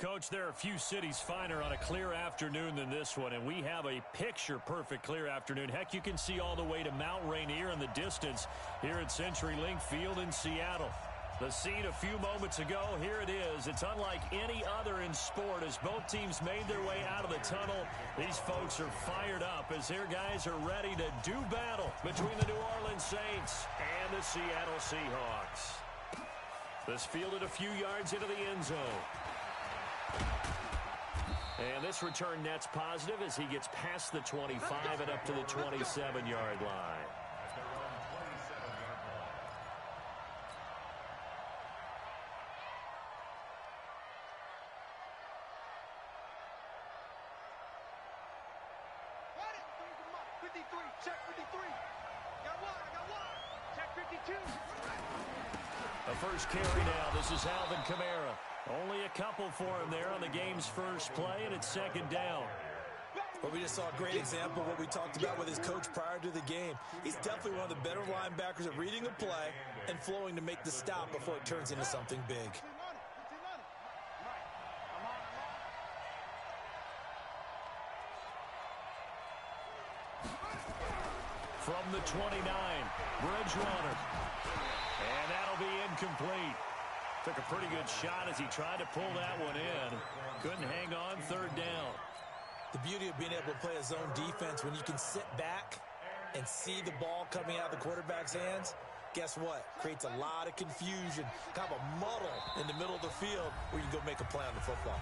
Coach, there are a few cities finer on a clear afternoon than this one, and we have a picture-perfect clear afternoon. Heck, you can see all the way to Mount Rainier in the distance here at CenturyLink Field in Seattle. The scene a few moments ago, here it is. It's unlike any other in sport as both teams made their way out of the tunnel. These folks are fired up as their guys are ready to do battle between the New Orleans Saints and the Seattle Seahawks. This fielded a few yards into the end zone. And this return net's positive as he gets past the 25 and up to the 27-yard line. Check 53. Got one. Check 52. A first carry now. This is Alvin Kamara. Only a couple for him there on the game's first play, and it's second down. Well, we just saw a great example of what we talked about with his coach prior to the game. He's definitely one of the better linebackers at reading a play and flowing to make the stop before it turns into something big. From the 29, Bridgewater. And that'll be incomplete. Took a pretty good shot as he tried to pull that one in. Couldn't hang on, third down. The beauty of being able to play a zone defense when you can sit back and see the ball coming out of the quarterback's hands, guess what? Creates a lot of confusion, kind of a muddle in the middle of the field where you can go make a play on the football.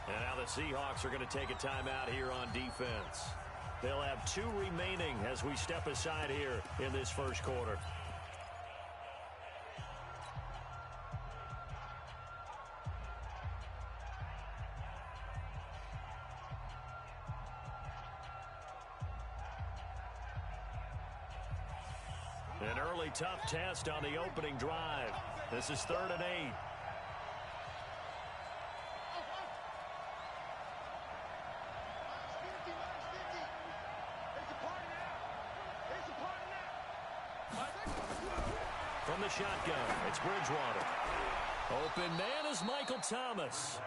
And now the Seahawks are going to take a timeout here on defense. They'll have 2 remaining as we step aside here in this first quarter. An early tough test on the opening drive. This is 3rd and 8. From the shotgun, it's Bridgewater. Open man is Michael Thomas.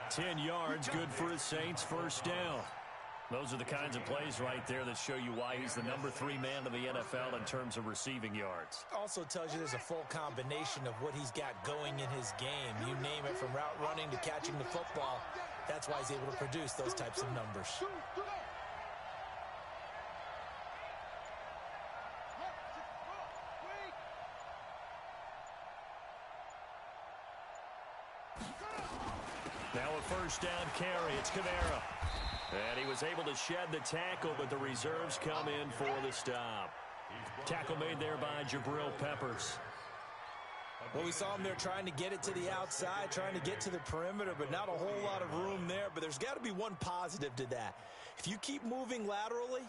10 yards, good for his Saints, first down. Those are the kinds of plays right there that show you why he's the number 3 man in the NFL in terms of receiving yards. Also tells you there's a full combination of what he's got going in his game. You name it, from route running to catching the football. That's why he's able to produce those types of numbers. Now a first down carry. It's Kamara. And he was able to shed the tackle, but the reserves come in for the stop. Tackle made there by Jabril Peppers. Well, we saw him there trying to get it to the outside, trying to get to the perimeter, but not a whole lot of room there. But there's got to be one positive to that. If you keep moving laterally,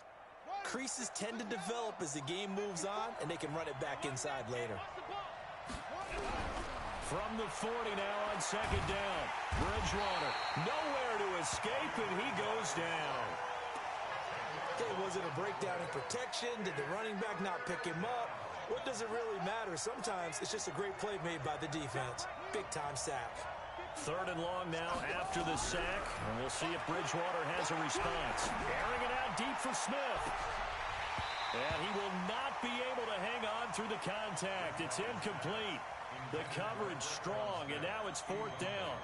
creases tend to develop as the game moves on, and they can run it back inside later. From the 40 now on second down. Bridgewater nowhere to escape, and he goes down. Okay, was it a breakdown in protection? Did the running back not pick him up? What does it really matter? Sometimes it's just a great play made by the defense. Big-time sack. 3rd and long now after the sack, and we'll see if Bridgewater has a response. Airing it out deep for Smith. And he will not be able to hang on through the contact. It's incomplete. The coverage strong, and now it's 4th down.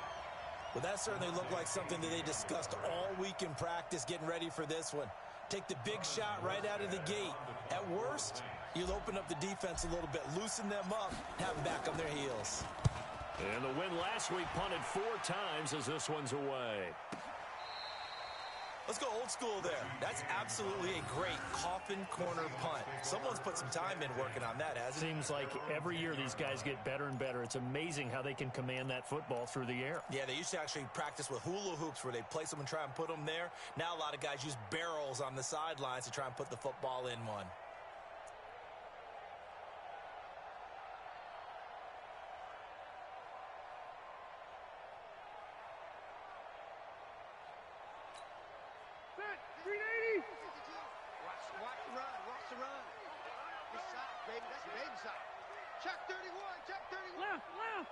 Well, that certainly looked like something that they discussed all week in practice getting ready for this one. Take the big shot right out of the gate. At worst, you'll open up the defense a little bit, loosen them up, have them back on their heels. And the win last week punted 4 times as this one's away. Let's go old school there. That's absolutely a great coffin corner punt. Someone's put some time in working on that, hasn't it? Seems like every year these guys get better and better. It's amazing how they can command that football through the air. Yeah, they used to actually practice with hula hoops where they place them and try and put them there. Now a lot of guys use barrels on the sidelines to try and put the football in one. Watch the run. This side, baby. That's your baby side. Check 31. Check 31. Left.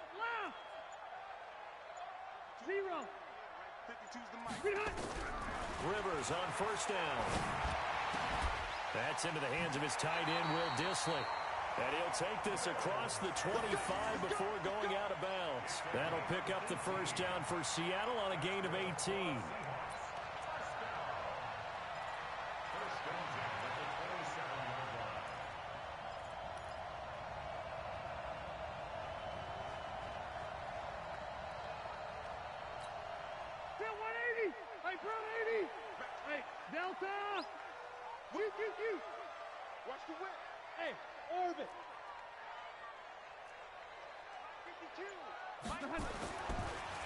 0. Rivers on first down. That's into the hands of his tight end, Will Dissly. And he'll take this across the 25 before going out of bounds. That'll pick up the first down for Seattle on a gain of 18. Delta! Watch the whip. Hey, orbit. 52.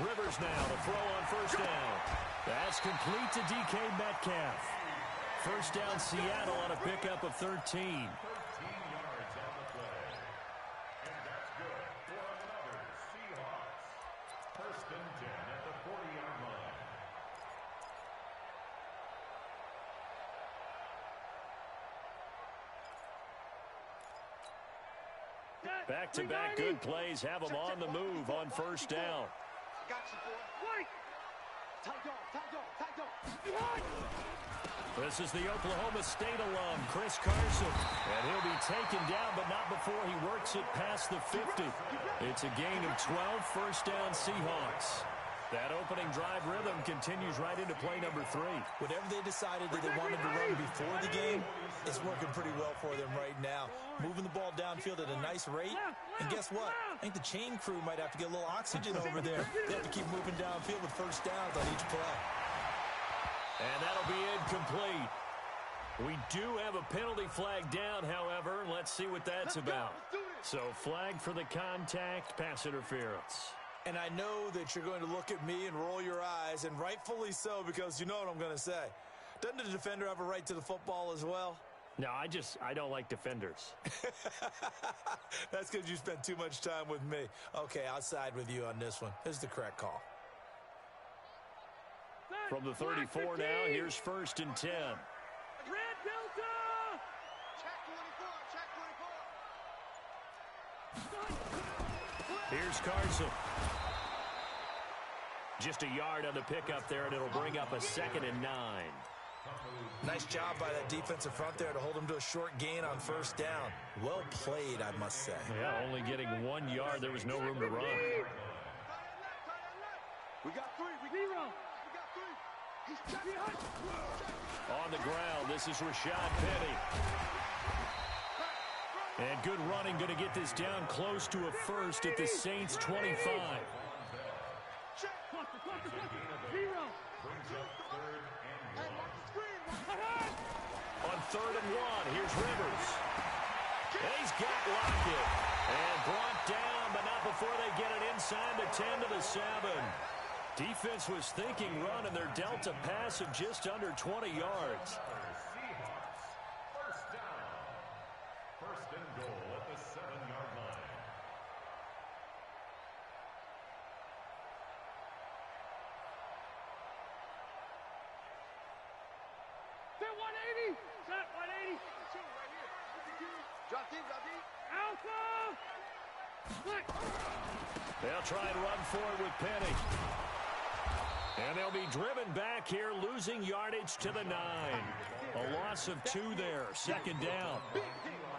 Rivers now to throw on first down. That's complete to DK Metcalf. First down Seattle on a pickup of 13. 13 yards on the play. And that's good for another Seahawks. First and 10 at the 40-yard line. Back-to-back good plays have them on the move on first down. Got you, boy. Tight dog. This is the Oklahoma State alum, Chris Carson. And he'll be taken down, but not before he works it past the 50. It's a gain of 12, first down Seahawks. That opening drive rhythm continues right into play number 3. Whatever they decided that they wanted to run before the game, it's working pretty well for them right now. Moving the ball downfield at a nice rate. And guess what? I think the chain crew might have to get a little oxygen over there. They have to keep moving downfield with first downs on each play. And that'll be incomplete. We do have a penalty flag down, however. Let's see what that's about. So flag for the contact, pass interference. And I know that you're going to look at me and roll your eyes, and rightfully so, because you know what I'm going to say. Doesn't the defender have a right to the football as well? No, I don't like defenders. That's because you spent too much time with me. Okay, I'll side with you on this one. This is the correct call. From the 34 now, here's first and 10. Red Delta! Check 24, Here's Carson. Just a yard on the pickup there, and it'll bring up a 2nd and 9. Nice job by that defensive front there to hold him to a short gain on first down. Well played, I must say. Yeah, only getting 1 yard. There was no room to run. We got 3. We got 3. He's checking. On the ground, this is Rashad Penny. And good running, going to get this down close to a first at the Saints' 25. On 3rd and 1, here's Rivers. He's got Lockett. And brought down, but not before they get it inside the 10 to the 7. Defense was thinking run, and their delta pass of just under 20 yards. First down. First and goal at the 7-yard line. Set 180. Set 180. Right here. Drop deep. Alpha. They'll try and run forward with Penny. And they'll be driven back here, losing yardage to the 9. A loss of 2 there, 2nd down.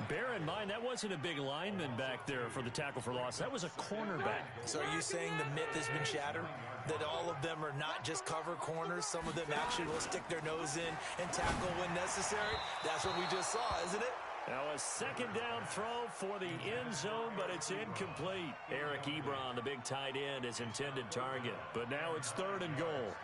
Bear in mind, that wasn't a big lineman back there for the tackle for loss. That was a cornerback. So are you saying the myth has been shattered? That all of them are not just cover corners? Some of them actually will stick their nose in and tackle when necessary? That's what we just saw, isn't it? Now a 2nd down throw for the end zone, but it's incomplete. Eric Ebron, the big tight end, is intended target. But now it's 3rd and goal.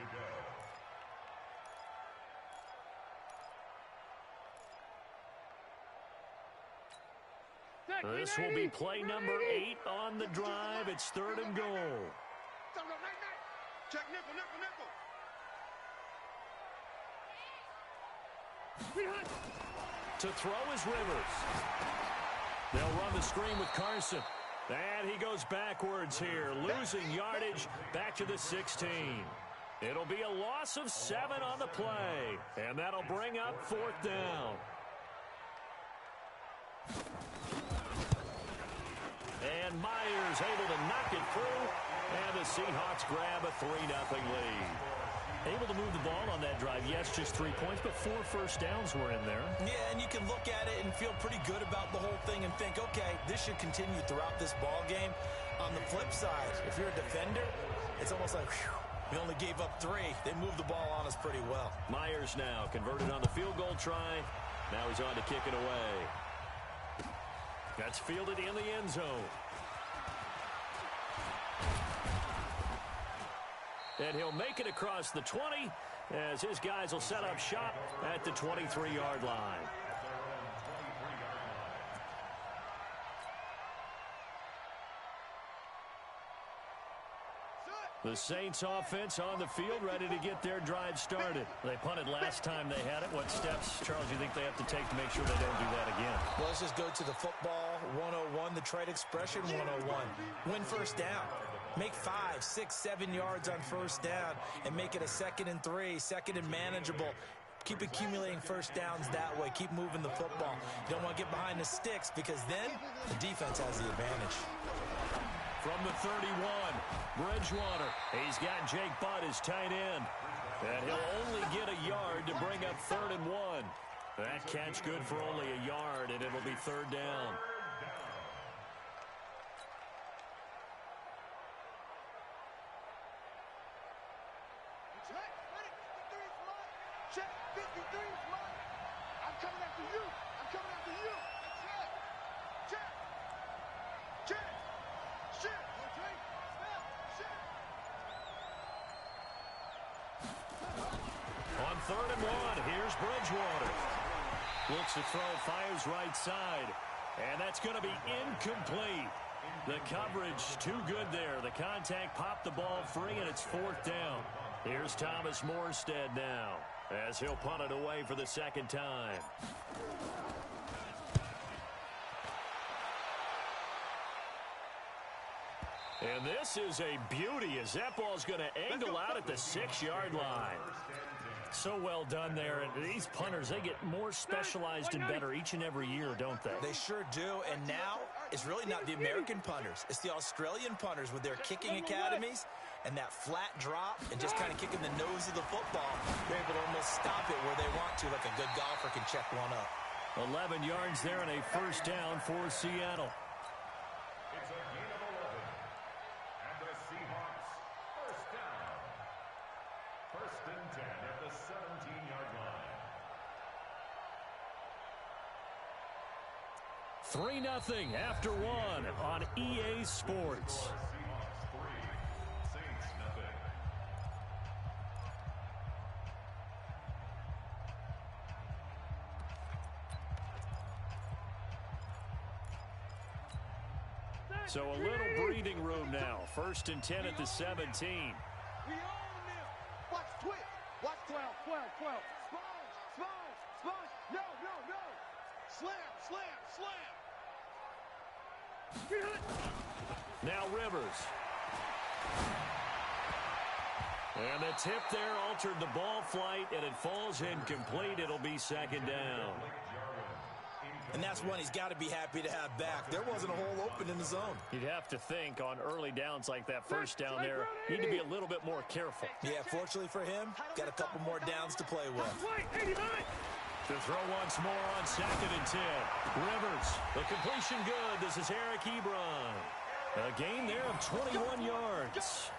This will be play number 8 on the drive. It's 3rd and goal. Check nickel. To throw is Rivers. They'll run the screen with Carson. And he goes backwards here, losing yardage back to the 16. It'll be a loss of 7 on the play. And that'll bring up 4th down. And Myers able to knock it through. And the Seahawks grab a 3-0 lead. Able to move the ball on that drive. Yes, just 3 points, but 4 first downs were in there. Yeah, and you can look at it and feel pretty good about the whole thing and think, okay, this should continue throughout this ball game. On the flip side, if you're a defender, it's almost like, whew, we only gave up 3. They moved the ball on us pretty well. Myers now converted on the field goal try. Now he's on to kick it away. That's fielded in the end zone. And he'll make it across the 20 as his guys will set up shop at the 23-yard line. The Saints offense on the field, ready to get their drive started. They punted last time they had it. What steps, Charles, do you think they have to take to make sure they don't do that again? Well, let's just go to the football 101, the trade expression 101. Win first down. Make 5, 6, 7 yards on first down and make it a 2nd and 3, 2nd and manageable. Keep accumulating first downs that way. Keep moving the football. You don't want to get behind the sticks because then the defense has the advantage. From the 31, Bridgewater. He's got Jake Butt, his tight end. And he'll only get a yard to bring up 3rd and 1. That catch good for only a yard, and it'll be 3rd down. Check, 53 is mine. I'm coming after you. I'm coming after you. Check. Check. Check. Okay. Check. On 3rd and 1, here's Bridgewater. Looks to throw, fires right side. And that's going to be incomplete. The coverage too good there. The contact popped the ball free, and it's 4th down. Here's Thomas Morstead now, as he'll punt it away for the 2nd time. And this is a beauty as that ball's going to angle out at the 6-yard line. So well done there. And these punters, they get more specialized and better each and every year, don't they? They sure do. And now it's really not the American punters. It's the Australian punters with their kicking academies and that flat drop and just kind of kicking the nose of the football. They're able to almost stop it where they want to, like a good golfer can check one up. 11 yards there and a first down for Seattle. It's a gain of 11. And the Seahawks, first down. 1st and 10 at the 17-yard line. 3-0 after 1 on EA Sports. Seahawks 3, Saints nothing. So a little breathing room now. 1st and 10 at the 17. We own them. Watch twitch. Watch 12. Sponge. No. Slam. Now Rivers. And the tip there altered the ball flight, and it falls incomplete. It'll be 2nd down. And that's one he's got to be happy to have back. There wasn't a hole open in the zone. You'd have to think on early downs like that first down there, you need to be a little bit more careful. Yeah, fortunately for him, got a couple more downs to play with. To throw once more on 2nd and 10. Rivers, the completion good. This is Eric Ebron. A gain there of 21 yards.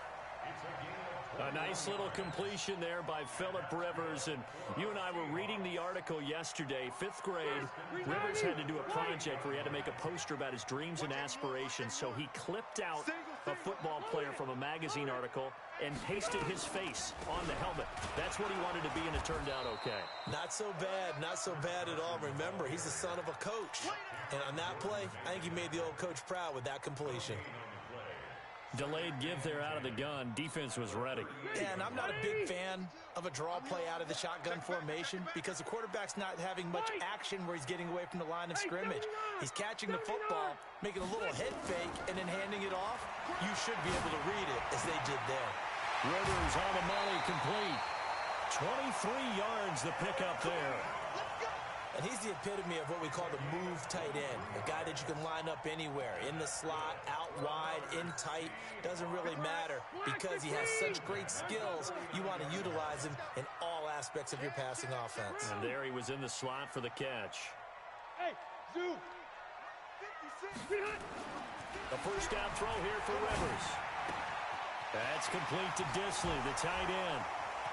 A nice little completion there by Phillip Rivers. And you and I were reading the article yesterday, 5th grade. Rivers had to do a project where he had to make a poster about his dreams and aspirations. So he clipped out a football player from a magazine article and pasted his face on the helmet. That's what he wanted to be, and it turned out okay. Not so bad at all. Remember, he's the son of a coach. And on that play, I think he made the old coach proud with that completion. Delayed give there out of the gun. Defense was ready. Yeah, and I'm not a big fan of a draw play out of the shotgun formation because the quarterback's not having much action where he's getting away from the line of scrimmage. He's catching the football, making a little head fake, and then handing it off. You should be able to read it as they did there. Rivers on the money, complete. 23 yards the pickup there. And he's the epitome of what we call the move tight end, a guy that you can line up anywhere, in the slot, out wide, in tight. Doesn't really matter because he has such great skills. You want to utilize him in all aspects of your passing offense. And there he was in the slot for the catch. Hey, Zoo. The first down throw here for Rivers. That's complete to Disley, the tight end.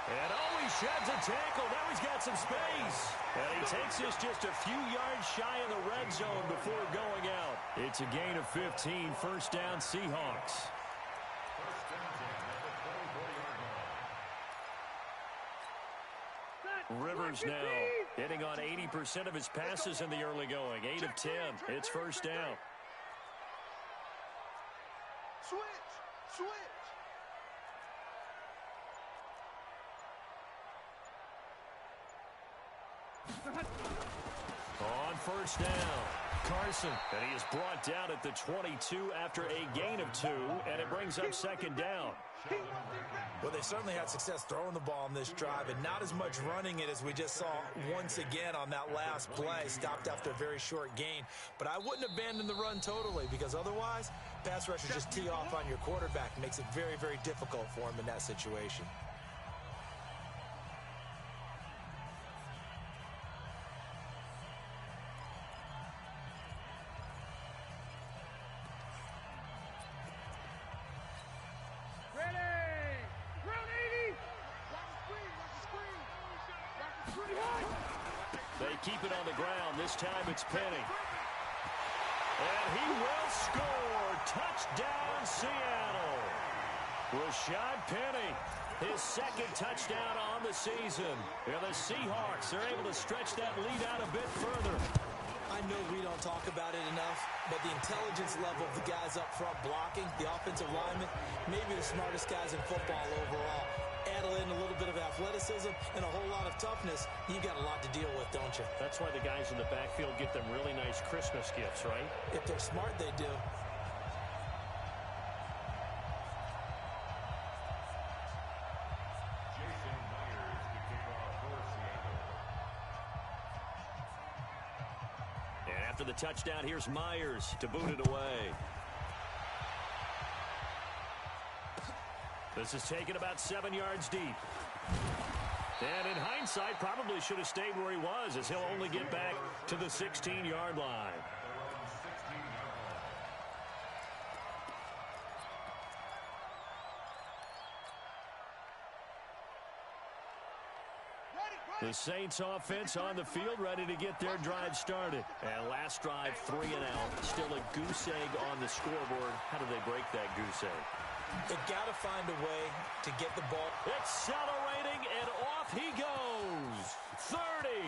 And he sheds a tackle. Now he's got some space. And he takes this just a few yards shy of the red zone before going out. It's a gain of 15, first down Seahawks. Rivers now hitting on 80% of his passes in the early going. 8 of 10. It's first down. Switch. On first down, Carson. And he is brought down at the 22 after a gain of 2, and it brings up second down. Well, they certainly had success throwing the ball on this drive, and not as much running it as we just saw once again on that last play. Stopped after a very short gain. But I wouldn't abandon the run totally, because otherwise, pass rushers just tee off on your quarterback. It makes it very, very difficult for him in that situation. They keep it on the ground. This time it's Penny. And he will score. Touchdown, Seattle. Rashad Penny, his second touchdown on the season. And the Seahawks are able to stretch that lead out a bit further. I know we don't talk about it enough, but the intelligence level of the guys up front blocking, the offensive linemen, maybe the smartest guys in football overall. Add in a little bit of athleticism and a whole lot of toughness, you got a lot to deal with, don't you? That's why the guys in the backfield get them really nice Christmas gifts, right? If they're smart, they do. And after the touchdown, here's Myers to boot it away. This is taken about 7 yards deep. And in hindsight, probably should have stayed where he was, as he'll only get back to the 16-yard line. The Saints offense on the field, ready to get their drive started. And last drive, 3 and out. Still a goose egg on the scoreboard. How do they break that goose egg? They've got to find a way to get the ball. Accelerating, and off he goes. 30,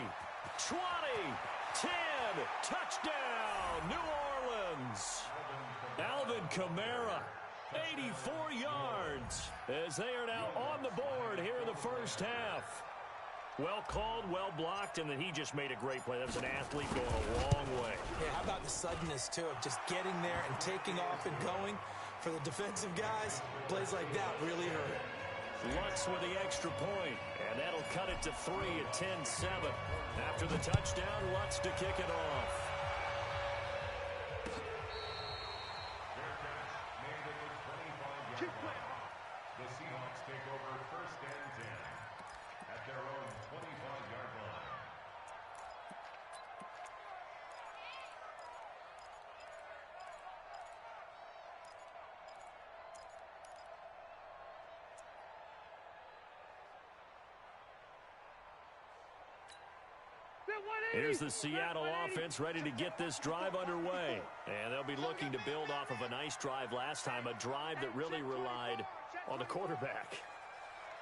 20, 10, touchdown, New Orleans. Alvin Kamara, 84 yards, as they are now on the board here in the first half. Well called, well blocked, and then he just made a great play. That was an athlete going a long way. Yeah, how about the suddenness, too, of just getting there and taking off and going? For the defensive guys, plays like that really hurt. Lutz with the extra point, and that'll cut it to 3 at 10-7. After the touchdown, Lutz to kick it off. The Seahawks take over first and 10 at their own 25-yard line. Here's the Seattle offense ready to get this drive underway. And they'll be looking to build off of a nice drive last time, a drive that really relied on the quarterback.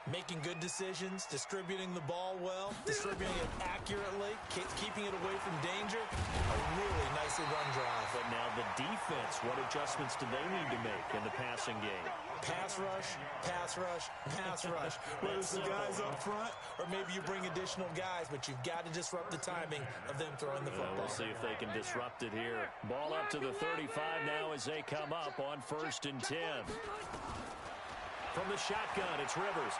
Making good decisions, distributing the ball well, distributing it accurately, keeping it away from danger. A really nicely run drive. But now the defense, what adjustments do they need to make in the passing game? Pass rush, pass rush, pass rush. Whether it's the guys up front or maybe you bring additional guys, but you've got to disrupt the timing of them throwing the football. We'll see if they can disrupt it here. Ball up to the 35 now as they come up on 1st and 10. From the shotgun, it's Rivers.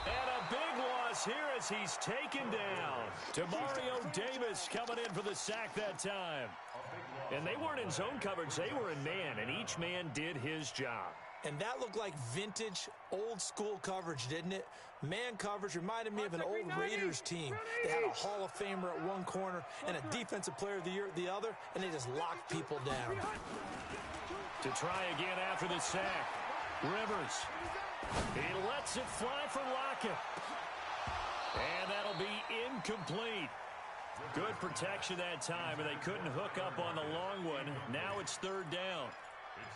And a big loss is here as he's taken down. Demario Davis coming in for the sack that time. And they weren't in zone coverage. They were in man, and each man did his job. And that looked like vintage, old-school coverage, didn't it? Man coverage reminded me of an old Raiders team. They had a Hall of Famer at one corner and a Defensive Player of the Year at the other, and they just locked people down. To try again after the sack, Rivers. He lets it fly for Lockett. And that'll be incomplete. Good protection that time, and they couldn't hook up on the long one. Now it's third down.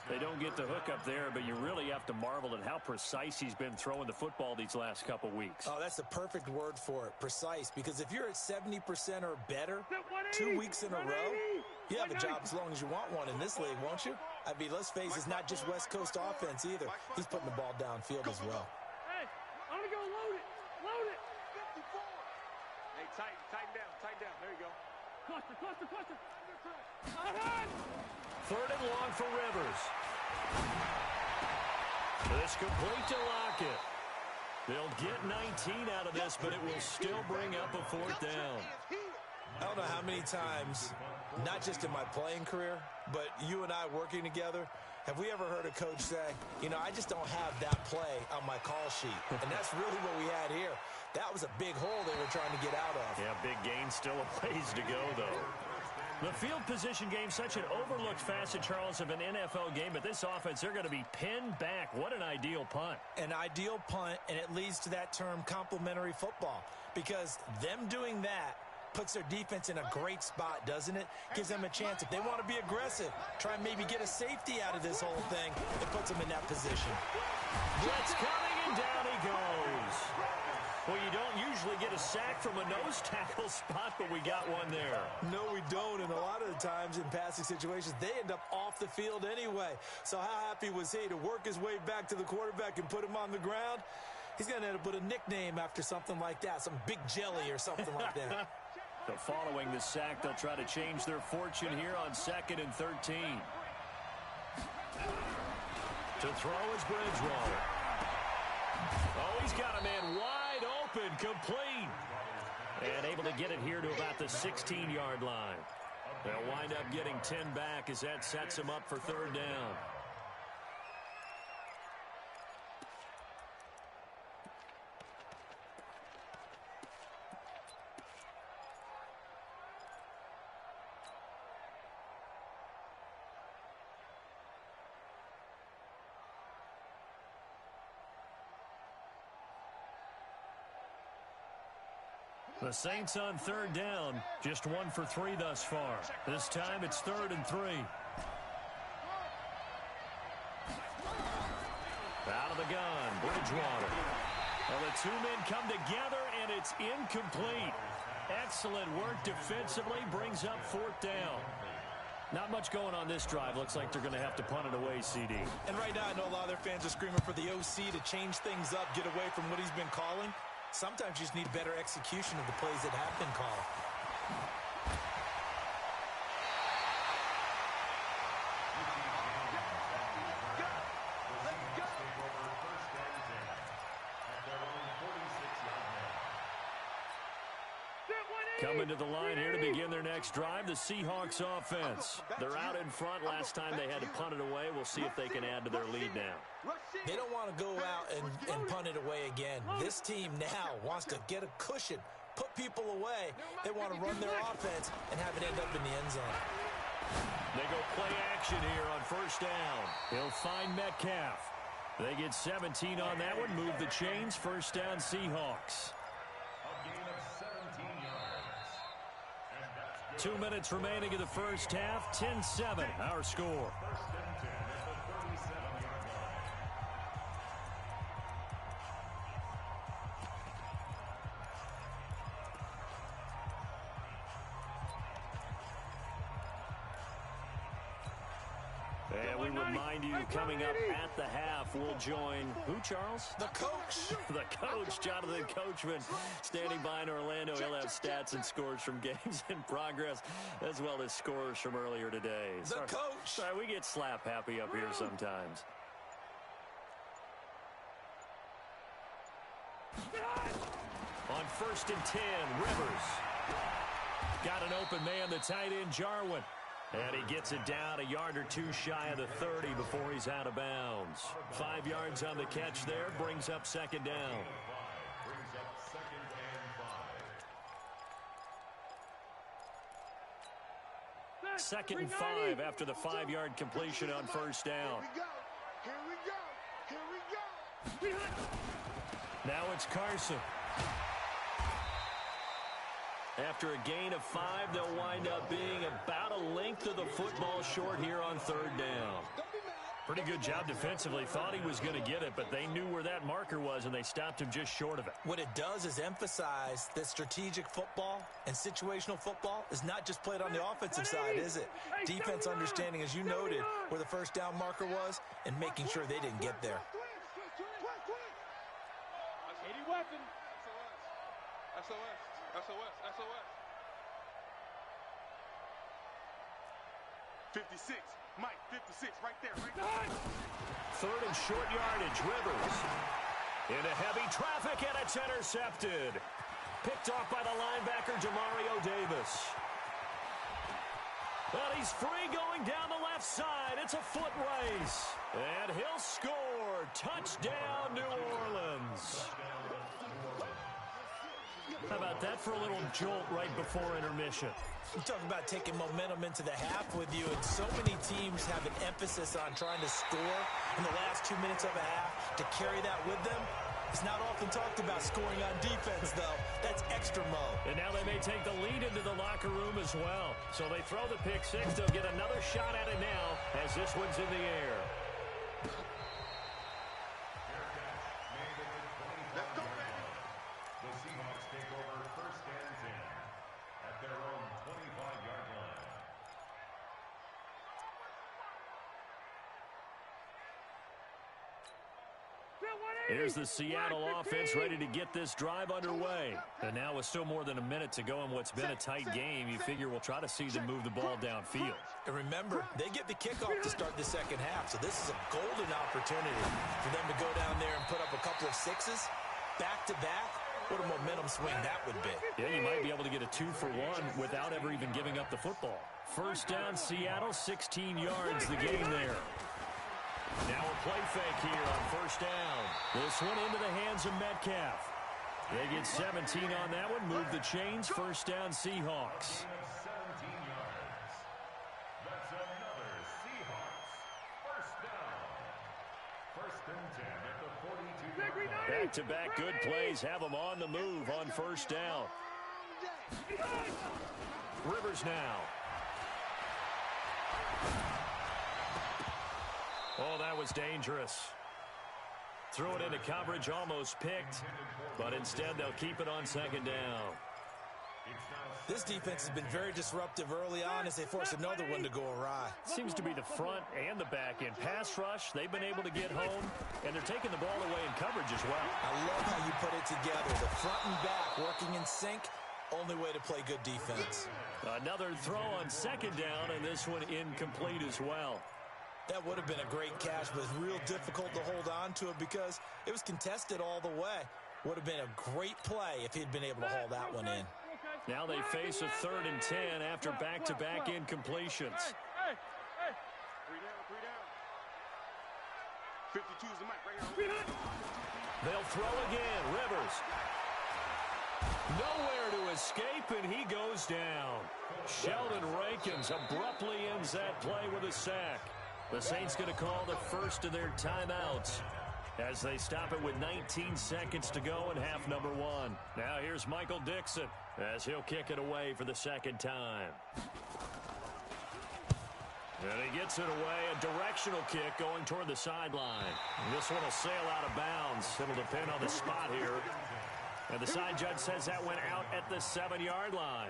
They don't get the hook up there, but you really have to marvel at how precise he's been throwing the football these last couple weeks. Oh, that's the perfect word for it, precise. Because if you're at 70% or better 2 weeks in a row, you have a job as long as you want one in this league, won't you? I mean, let's face it, it's not just West Coast offense either. He's putting the ball downfield as well. Hey, I'm going to go load it. Load it. 54. Hey, tighten down. There you go. Cluster. Third and long for Rivers. This complete to Lockett. They'll get 19 out of this, but it will still bring up a fourth down. I don't know how many times, not just in my playing career, but you and I working together, have we ever heard a coach say, you know, I just don't have that play on my call sheet. And that's really what we had here. That was a big hole they were trying to get out of. Yeah, big gain, still a ways to go, though. The field position game, such an overlooked facet, Charles, of an NFL game, but this offense, they're going to be pinned back. What an ideal punt. An ideal punt, and it leads to that term complementary football, because them doing that puts their defense in a great spot, doesn't it? Gives them a chance. If they want to be aggressive, try and maybe get a safety out of this whole thing, it puts them in that position. Blitz coming, and down he goes. Well, you don't usually get a sack from a nose tackle spot, but we got one there. No, we don't, and a lot of the times in passing situations, they end up off the field anyway. So how happy was he to work his way back to the quarterback and put him on the ground? He's going to end up with a nickname after something like that, some big jelly or something like that. So following the sack, they'll try to change their fortune here on 2nd and 13. To throw is Bridgewater. Oh, he's got a man wide open, complete. And able to get it here to about the 16-yard line. They'll wind up getting 10 back as that sets him up for third down. The Saints on third down, just 1 for 3 thus far. This time it's 3rd and 3. Out of the gun, Bridgewater. Well, the two men come together, and it's incomplete. Excellent work defensively, brings up 4th down. Not much going on this drive. Looks like they're going to have to punt it away, CD. And right now, I know a lot of their fans are screaming for the OC to change things up, get away from what he's been calling. Sometimes you just need better execution of the plays that have been called. Coming to the line here to begin their next drive, the Seahawks offense. They're out in front. Last time they had to punt it away. We'll see if they can add to their lead now. They don't want to go out and punt it away again. This team now wants to get a cushion, put people away. They want to run their offense and have it end up in the end zone. They go play action here on first down. He'll find Metcalf. They get 17 on that one. Move the chains. First down, Seahawks. 2 minutes remaining in the first half. 10-7, our score. And we remind you, coming up at the half, we'll join who, Charles? The coach. The coach, Jonathan Coachman, standing by in Orlando. He'll have stats and scores from games in progress, as well as scores from earlier today. The coach. Sorry, we get slap happy up here sometimes. On first and 10. Rivers. Got an open man, the tight end, Jarwin. And he gets it down a yard or two shy of the 30 before he's out of bounds. 5 yards on the catch there, brings up second down. Second and 5 after the 5-yard completion on first down. Here we go. Now it's Carson. After a gain of 5, they'll wind up being about a length of the football short here on third down. Pretty good job defensively. Thought he was going to get it, but they knew where that marker was, and they stopped him just short of it. What it does is emphasize that strategic football and situational football is not just played on the offensive side, is it? Defense understanding, as you noted, where the first down marker was and making sure they didn't get there. 80 weapon. SOS. 56. Mike, 56, right there. Third and short yardage, Rivers. Into heavy traffic, and it's intercepted. Picked off by the linebacker, Demario Davis. But he's free going down the left side. It's a foot race. And he'll score. Touchdown, New Orleans. How about that for a little jolt right before intermission? You talk about taking momentum into the half with you, and so many teams have an emphasis on trying to score in the last 2 minutes of a half. To carry that with them, it's not often talked about scoring on defense, though. That's extra mode. And now they may take the lead into the locker room as well. So they throw the pick six. They'll get another shot at it now as this one's in the air. Here's the Seattle offense ready to get this drive underway. And now with still more than a minute to go in what's been a tight game, you figure we'll try to see them move the ball downfield. And remember, they get the kickoff to start the second half, so this is a golden opportunity for them to go down there and put up a couple of sixes back-to-back. What a momentum swing that would be. Yeah, you might be able to get a 2-for-1 without ever even giving up the football. First down, Seattle, 16 yards the gain there. Now a play fake here on first down. This one into the hands of Metcalf. They get 17 on that one. Move the chains. First down, Seahawks. 17 yards. That's another Seahawks first down. First and 10 at the 42-yard line. Back-to-back good plays have them on the move on first down. Rivers now. Oh, that was dangerous. Threw it into coverage, almost picked, but instead they'll keep it on second down. This defense has been very disruptive early on as they force another one to go awry. Seems to be the front and the back end. Pass rush, they've been able to get home, and they're taking the ball away in coverage as well. I love how you put it together. The front and back working in sync, only way to play good defense. Another throw on second down, and this one incomplete as well. That would have been a great catch, but it's real difficult to hold on to it because it was contested all the way. Would have been a great play if he'd been able to haul that one in. Now they face a 3rd and 10 after back-to-back incompletions. Hey. 3 down. 52 is the mic right here. They'll throw again. Rivers. Nowhere to escape, and he goes down. Sheldon Rankins abruptly ends that play with a sack. The Saints going to call the first of their timeouts as they stop it with 19 seconds to go in half number 1. Now here's Michael Dixon as he'll kick it away for the second time. And he gets it away, a directional kick going toward the sideline. This one will sail out of bounds. It'll depend on the spot here. And the side judge says that went out at the 7-yard line.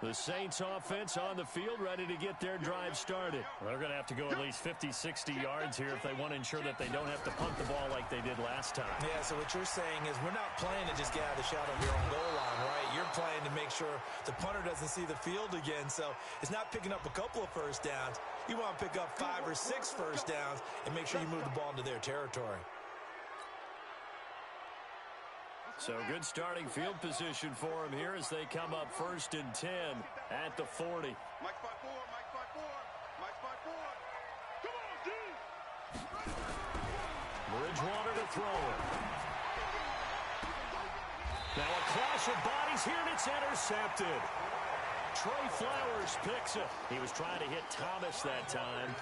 The Saints offense on the field ready to get their drive started. They're going to have to go at least 50, 60 yards here if they want to ensure that they don't have to punt the ball like they did did last time. Yeah, so what you're saying is we're not playing to just get out of the shadow of your own goal line, right? You're playing to make sure the punter doesn't see the field again. So it's not picking up a couple of first downs. You want to pick up 5 or 6 first downs and make sure you move the ball into their territory. So good starting field position for him here as they come up 1st and 10 at the 40. Mike 5-4, Mike 5-4, Mike 5-4. Come on, D! Bridgewater to throw it. Now a clash of bodies here, and it's intercepted. Trey Flowers picks it. He was trying to hit Thomas that time.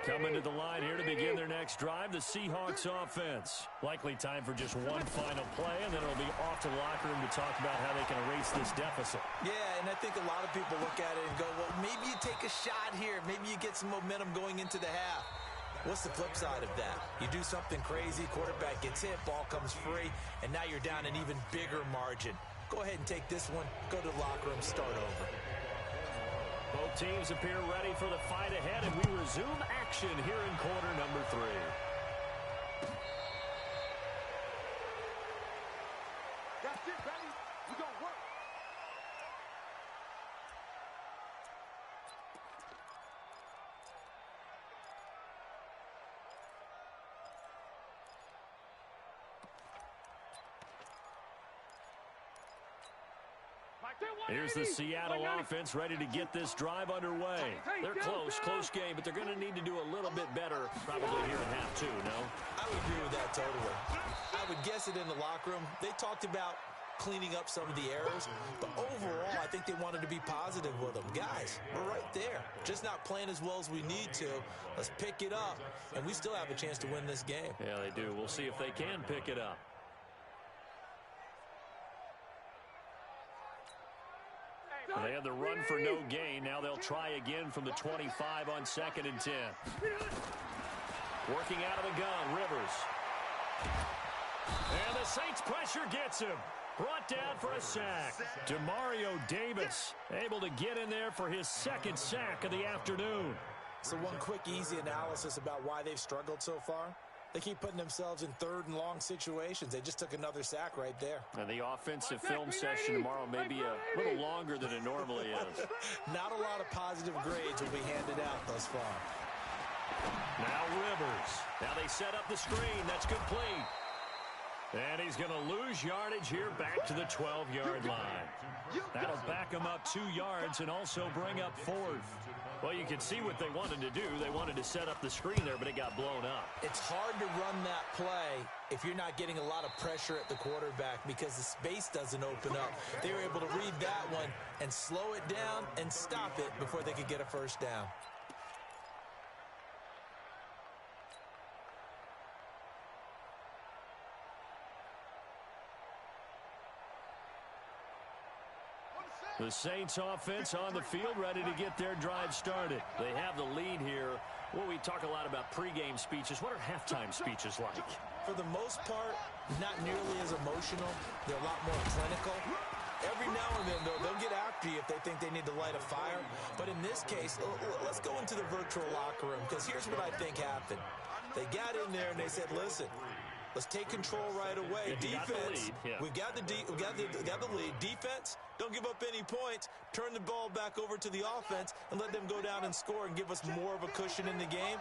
Coming to the line here to begin their next drive, the Seahawks offense. Likely time for just one final play, and then it'll be off to the locker room to talk about how they can erase this deficit. Yeah, and I think a lot of people look at it and go, well, maybe you take a shot here. Maybe you get some momentum going into the half. What's the flip side of that? You do something crazy, quarterback gets hit, ball comes free, and now you're down an even bigger margin. Go ahead and take this one, go to the locker room, start over. Both teams appear ready for the fight ahead, and we resume action here in quarter number 3. That's it, baby. We gonna work. Here's the Seattle offense ready to get this drive underway. They're close game, but they're going to need to do a little bit better probably here in half 2, no? I would agree with that totally. I would guess it in the locker room. They talked about cleaning up some of the errors, but overall, I think they wanted to be positive with them. Guys, we're right there. Just not playing as well as we need to. Let's pick it up, and we still have a chance to win this game. Yeah, they do. We'll see if they can pick it up. They had the run for no gain. Now they'll try again from the 25 on 2nd and 10. Working out of the gun, Rivers. And the Saints pressure gets him. Brought down for a sack. Demario Davis able to get in there for his 2nd sack of the afternoon. So one quick, easy analysis about why they've struggled so far. They keep putting themselves in 3rd and long situations. They just took another sack right there. And the offensive film session tomorrow may be a little longer than it normally is. Not a lot of positive grades will be handed out thus far. Now Rivers. Now they set up the screen. That's complete. And he's going to lose yardage here back to the 12-yard line. That'll back him up 2 yards and also bring up 4th. Well, you can see what they wanted to do. They wanted to set up the screen there, but it got blown up. It's hard to run that play if you're not getting a lot of pressure at the quarterback because the space doesn't open up. They were able to read that one and slow it down and stop it before they could get a first down. The Saints offense on the field ready to get their drive started. They have the lead here. Well, we talk a lot about pregame speeches. What are halftime speeches like? For the most part, not nearly as emotional. They're a lot more clinical. Every now and then, though, they'll get after you if they think they need to light a fire. But in this case, let's go into the virtual locker room because here's what I think happened. They got in there and they said, listen, let's take control right away. Defense, we've got the lead. Defense, don't give up any points. Turn the ball back over to the offense and let them go down and score and give us more of a cushion in the game.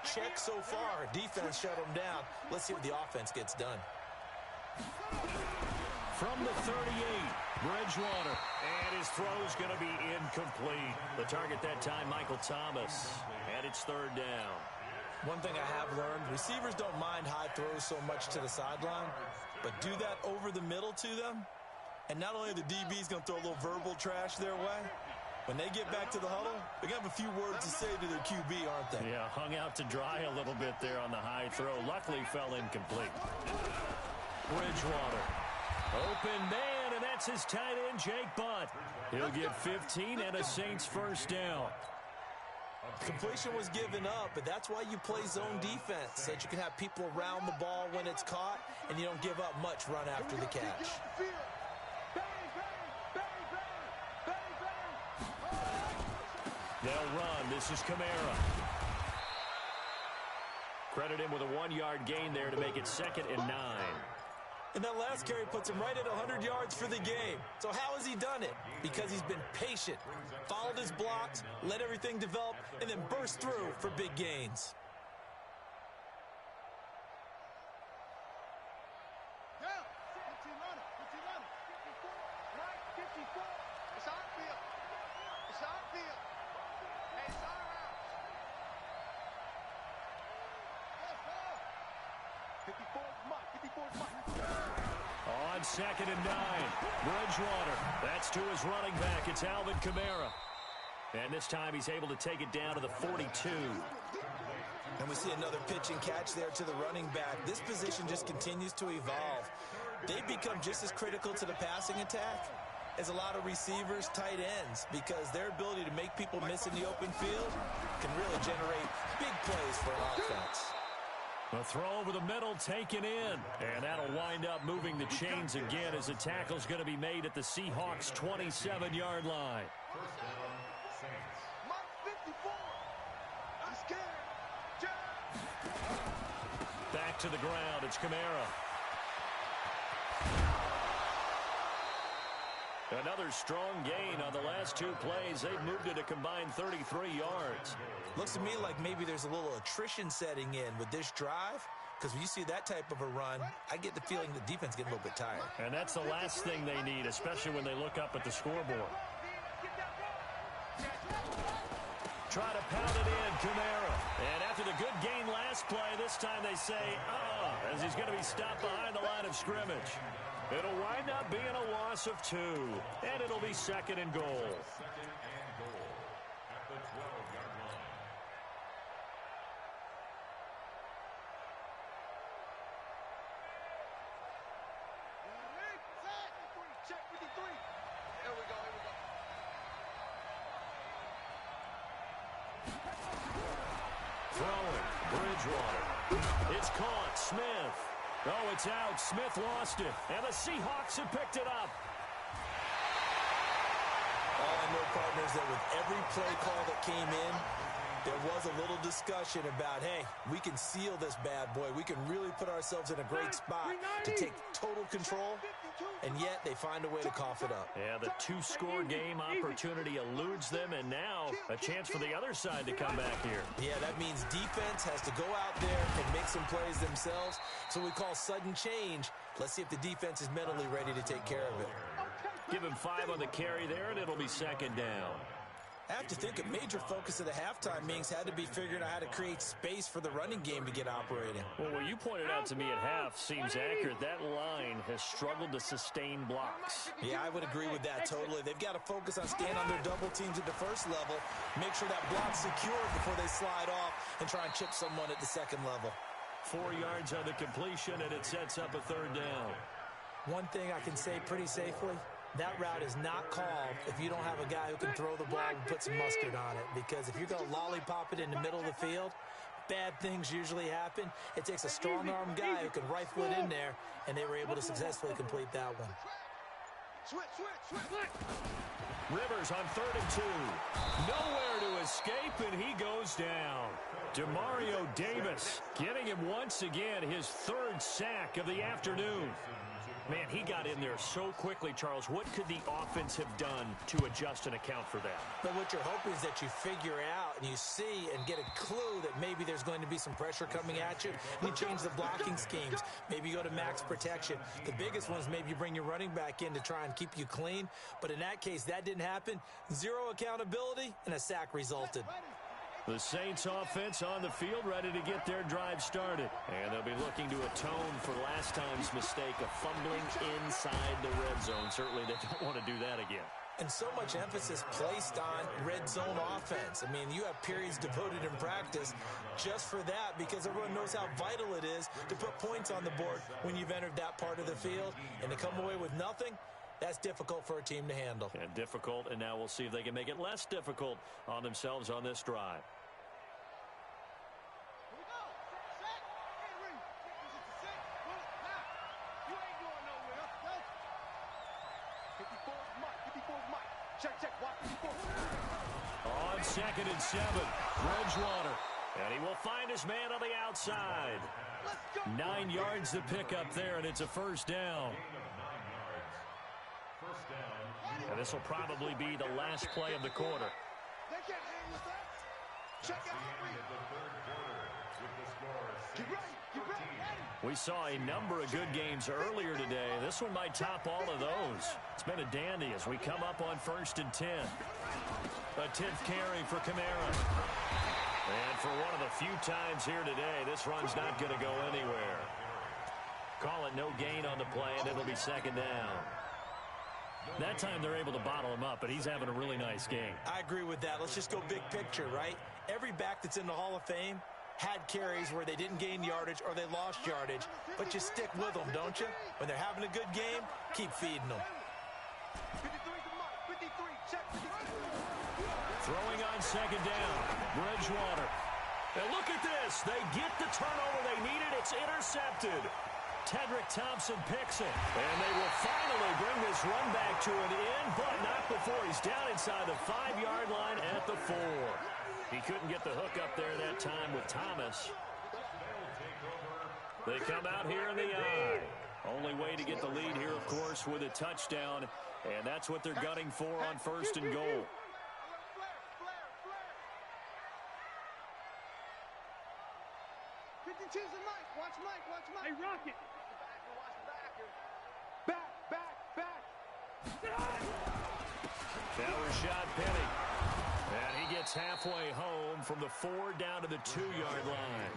Check so far. Defense shut them down. Let's see what the offense gets done. From the 38, Bridgewater. And his throw's going to be incomplete. The target that time, Michael Thomas. And it's 3rd down. One thing I have learned, receivers don't mind high throws so much to the sideline, but do that over the middle to them, and not only are the DBs going to throw a little verbal trash their way, when they get back to the huddle, they're going to have a few words to say to their QB, aren't they? Yeah, hung out to dry a little bit there on the high throw. Luckily fell incomplete. Bridgewater. Open man, and that's his tight end, Jake Butt. He'll get 15 and a Saints first down. Completion was given up, but that's why you play zone defense, so that you can have people around the ball when it's caught, and you don't give up much run after the catch. They'll run. This is Kamara. Credit him with a 1-yard gain there to make it 2nd and 9. And that last carry puts him right at 100 yards for the game. So how has he done it? Because he's been patient, followed his blocks, let everything develop, and then burst through for big gains. It's our field. It's our field. And it's our house. 54 is mine. 54 is mine. On 2nd and 9, Bridgewater. That's to his running back. It's Alvin Kamara. And this time he's able to take it down to the 42. And we see another pitch and catch there to the running back. This position just continues to evolve. They've become just as critical to the passing attack as a lot of receivers, tight ends, because their ability to make people miss in the open field can really generate big plays for an offense. A throw over the middle taken in. And that'll wind up moving the chains again as the tackle's going to be made at the Seahawks' 27-yard line. Mike 54. I'm scared. Back to the ground. It's Kamara. Another strong gain on the last 2 plays. They've moved it a combined 33 yards. Looks to me like maybe there's a little attrition setting in with this drive, because when you see that type of a run, I get the feeling the defense getting a little bit tired. And that's the last thing they need, especially when they look up at the scoreboard. Try to pound it in, Kamara. And after the good gain last play, this time they say, as he's going to be stopped behind the line of scrimmage. It'll wind up being a loss of 2, and it'll be 2nd and goal. At the 12-yard line. Check 53. Here we go. Throwing, Bridgewater. It's caught, Smith. Oh, it's out. Smith lost it. And the Seahawks have picked it up. All I know, partners, that with every play call that came in, there was a little discussion about, hey, we can seal this bad boy. We can really put ourselves in a great spot to take total control, and yet they find a way to cough it up. Yeah, the 2-score game opportunity eludes them, and now a chance for the other side to come back here. Yeah, that means defense has to go out there and make some plays themselves. So we call sudden change. Let's see if the defense is mentally ready to take care of it. Give him 5 on the carry there, and it'll be 2nd down. I have to think a major focus of the halftime meetings had to be figuring out how to create space for the running game to get operating. Well, what you pointed out to me at half seems accurate. That line has struggled to sustain blocks. Yeah, I would agree with that totally. They've got to focus on staying on their double teams at the first level, make sure that block's secured before they slide off and try and chip someone at the second level. 4 yards on the completion, and it sets up a 3rd down. One thing I can say pretty safely, that route is not called if you don't have a guy who can throw the ball and put some mustard on it. Because if you're going to lollipop it in the middle of the field, bad things usually happen. It takes a strong-arm guy who can rifle it in there, and they were able to successfully complete that one. Switch. Rivers on 3rd and 2. Nowhere to escape, and he goes down. Demario Davis getting him once again his 3rd sack of the afternoon. Man, he got in there so quickly, Charles. What could the offense have done to adjust and account for that? But what you're hoping is that you figure out and you see and get a clue that maybe there's going to be some pressure coming at you, and you change the blocking schemes. Maybe you go to max protection. The biggest one is maybe you bring your running back in to try and keep you clean. But in that case, that didn't happen. 0 accountability, and a sack resulted. The Saints offense on the field, ready to get their drive started. And they'll be looking to atone for last time's mistake of fumbling inside the red zone. Certainly they don't want to do that again. And so much emphasis placed on red zone offense. I mean, you have periods devoted in practice just for that, because everyone knows how vital it is to put points on the board when you've entered that part of the field. And to come away with nothing, that's difficult for a team to handle. And difficult, and now we'll see if they can make it less difficult on themselves on this drive. Here we go. Set. Hey, Reed. This is the set. Now. You ain't going nowhere. Go. 54 is Mike. 54 is Mike. Check. Watch 54. On 2nd and 7, Bridgewater. And he will find his man on the outside. 9 yards to pick up there, and it's a first down. And this will probably be the last play of the quarter. They can't hang with that. Check out Get ready. Get ready. We saw a number of good games earlier today. This one might top all of those. It's been a dandy as we come up on 1st and 10. A 10th carry for Kamara. And for one of the few times here today, this run's not going to go anywhere. Call it no gain on the play, and it'll be 2nd down. That time they're able to bottle him up, but he's having a really nice game. I agree with that. Let's just go big picture, right? Every back that's in the Hall of Fame had carries where they didn't gain yardage or they lost yardage, but you stick with them, don't you? When they're having a good game, keep feeding them. 53 check 53. Throwing on 2nd down, Bridgewater. And look at this. They get the turnover they needed. It's intercepted. Tedrick Thompson picks it. And they will finally bring this run back to an end, but not before he's down inside the 5-yard line at the 4. He couldn't get the hook up there that time with Thomas. They come out here in the eye. Only way to get the lead here, of course, with a touchdown. And that's what they're gunning for on 1st and goal. 52's a Mike. Watch Mike. Watch Mike. Hey, Rocket. Back. Now Rashad Penny. And he gets halfway home from the 4 down to the 2-yard line.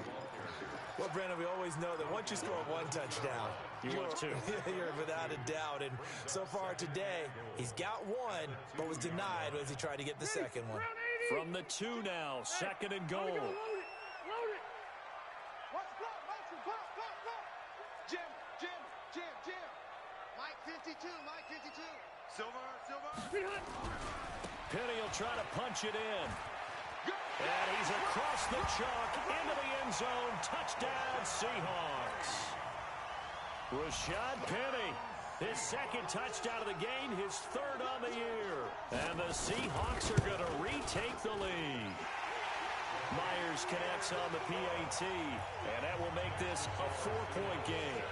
Well, Brandon, we always know that once you score one touchdown, You want 2. You're without a doubt. And so far today, he's got 1, but was denied as he tried to get the second one. From the 2 now, 2nd and goal. Load it. Watch block. Jim. Mike 52. Silver. Penny will try to punch it in. And he's across the chalk into the end zone. Touchdown, Seahawks. Rashad Penny, his 2nd touchdown of the game, his 3rd on the year. And the Seahawks are going to retake the lead. Myers connects on the PAT, and that will make this a 4-point game.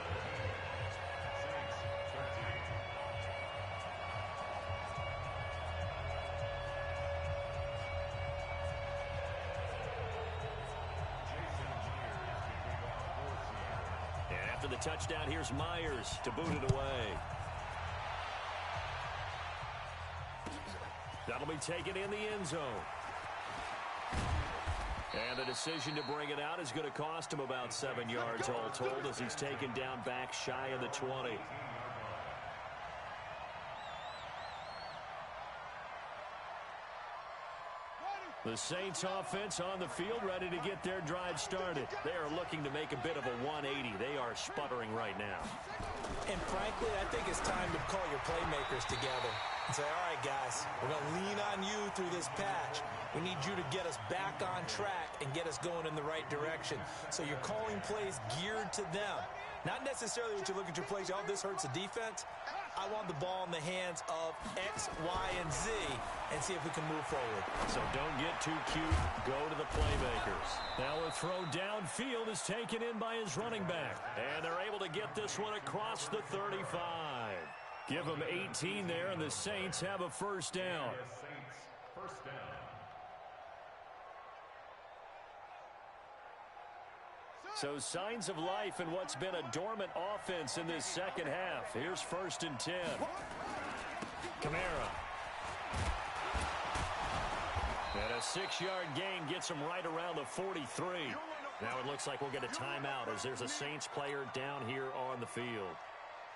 And after the touchdown, here's Myers to boot it away. That'll be taken in the end zone. And the decision to bring it out is going to cost him about 7 yards all told as he's taken down back shy of the 20. The Saints offense on the field ready to get their drive started. They are looking to make a bit of a 180. They are sputtering right now. And frankly, I think it's time to call your playmakers together and say, all right, guys, we're going to lean on you through this patch. We need you to get us back on track and get us going in the right direction. So you're calling plays geared to them. Not necessarily what you look at your plays, oh, this hurts the defense. I want the ball in the hands of X, Y, and Z and see if we can move forward. So don't get too cute. Go to the playmakers. Now a throw downfield is taken in by his running back. And they're able to get this one across the 35. Give them 18 there, and the Saints have a first down. First down. So signs of life in what's been a dormant offense in this second half. Here's 1st and 10. Kamara. And a 6-yard gain gets him right around the 43. Now it looks like we'll get a timeout as there's a Saints player down here on the field.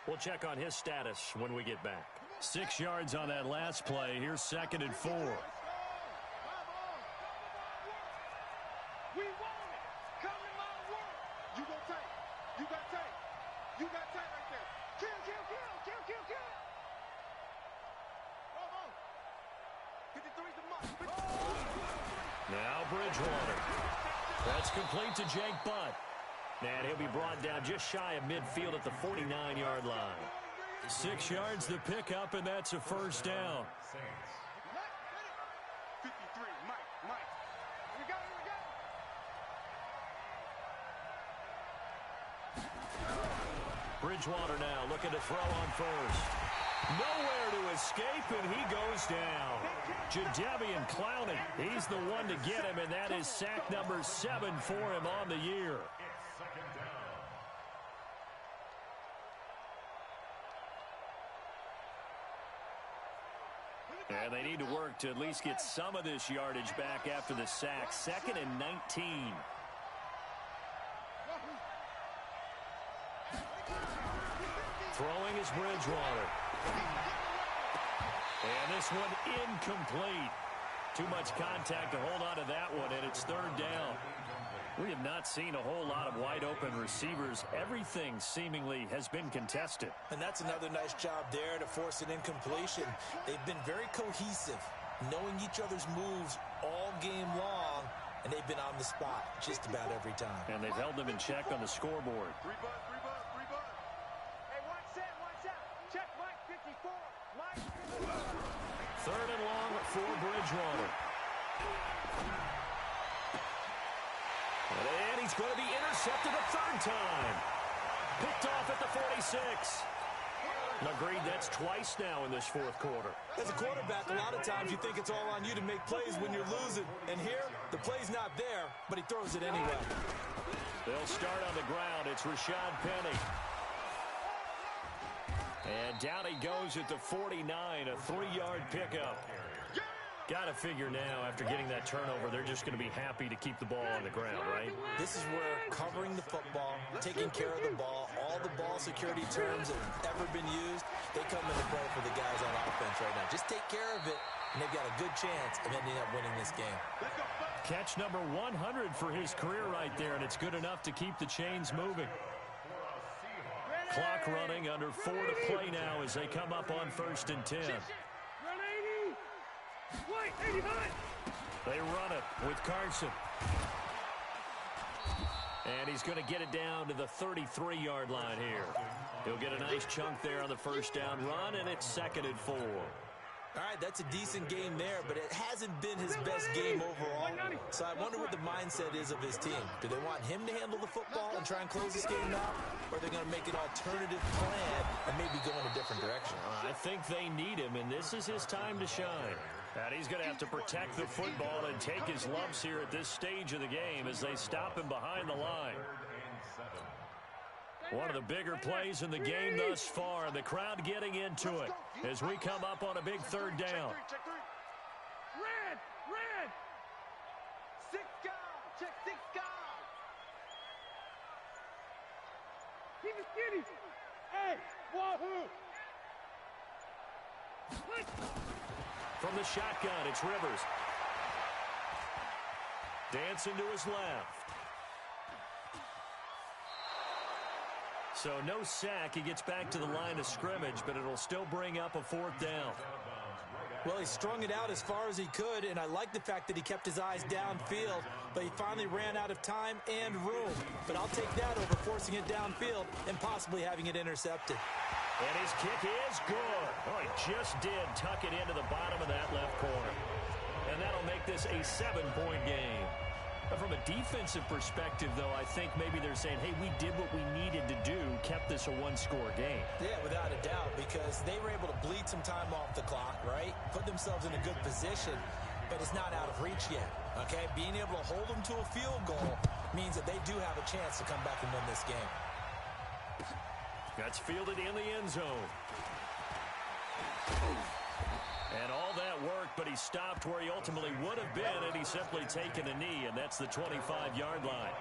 We'll check on his status when we get back. 6 yards on that last play. Here's 2nd and 4. Now Bridgewater. That's complete to Jake Butt. And he'll be brought down just shy of midfield at the 49-yard line. 6 yards the pickup, and that's a first down. 53, Mike. Here we go, here we go. Bridgewater now looking to throw on first. Nowhere to escape, and he goes down. Jadeveon Clowney, he's the one to get him, and that is sack number 7 for him on the year. It's second down. And they need to work to at least get some of this yardage back after the sack. 2nd and 19. Throwing is Bridgewater. And this one incomplete. Too much contact to hold on to that one, and it's 3rd down. We have not seen a whole lot of wide-open receivers. Everything seemingly has been contested. And that's another nice job there to force an incompletion. They've been very cohesive, knowing each other's moves all game long, and they've been on the spot just about every time. And they've held them in check on the scoreboard. Three bud. Hey, watch out. Check Mike 54. Mike 54. 3rd and long for Bridgewater. And he's going to be intercepted a 3rd time. Picked off at the 46. Agreed, that's twice now in this 4th quarter. As a quarterback, a lot of times you think it's all on you to make plays when you're losing. And here, the play's not there, but he throws it anyway. They'll start on the ground. It's Rashad Penny. And down he goes at the 49, a 3-yard pickup. Got to figure now, after getting that turnover, they're just going to be happy to keep the ball on the ground, right? This is where covering the football, taking care of the ball, all the ball security terms that have ever been used, they come into play for the guys on offense right now. Just take care of it, and they've got a good chance of ending up winning this game. Catch number 100 for his career right there, and it's good enough to keep the chains moving. Clock running, under 4 to play now as they come up on 1st and 10. Run 80. Wait, 80 high. They run it with Carson. And he's going to get it down to the 33-yard line here. He'll get a nice chunk there on the 1st down run, and it's 2nd and 4. All right, that's a decent game there, but it hasn't been his best game overall. So I wonder what the mindset is of his team. Do they want him to handle the football and try and close this game out? Or are they going to make an alternative plan and maybe go in a different direction? I think they need him, and this is his time to shine. And he's going to have to protect the football and take his lumps here at this stage of the game as they stop him behind the line. One of the bigger plays in the game thus far, and the crowd getting into it as we come up on a big 3rd down. Red. 6 guys. Check 6 guys. Keep it skinny. Hey, wahoo. From the shotgun, it's Rivers. Dancing to his left. So no sack. He gets back to the line of scrimmage, but it'll still bring up a 4th down. Well, he strung it out as far as he could, and I like the fact that he kept his eyes downfield, but he finally ran out of time and room. But I'll take that over forcing it downfield and possibly having it intercepted. And his kick is good. Oh, he just did tuck it into the bottom of that left corner. And that'll make this a 7-point game. But from a defensive perspective, though, I think maybe they're saying, hey, we did what we needed to do, kept this a 1-score game. Yeah, without a doubt, because they were able to bleed some time off the clock, right? Put themselves in a good position, but it's not out of reach yet, okay? Being able to hold them to a field goal means that they do have a chance to come back and win this game. That's fielded in the end zone. And all that work, but he stopped where he ultimately would have been, and he's simply taken a knee, and that's the 25-yard line.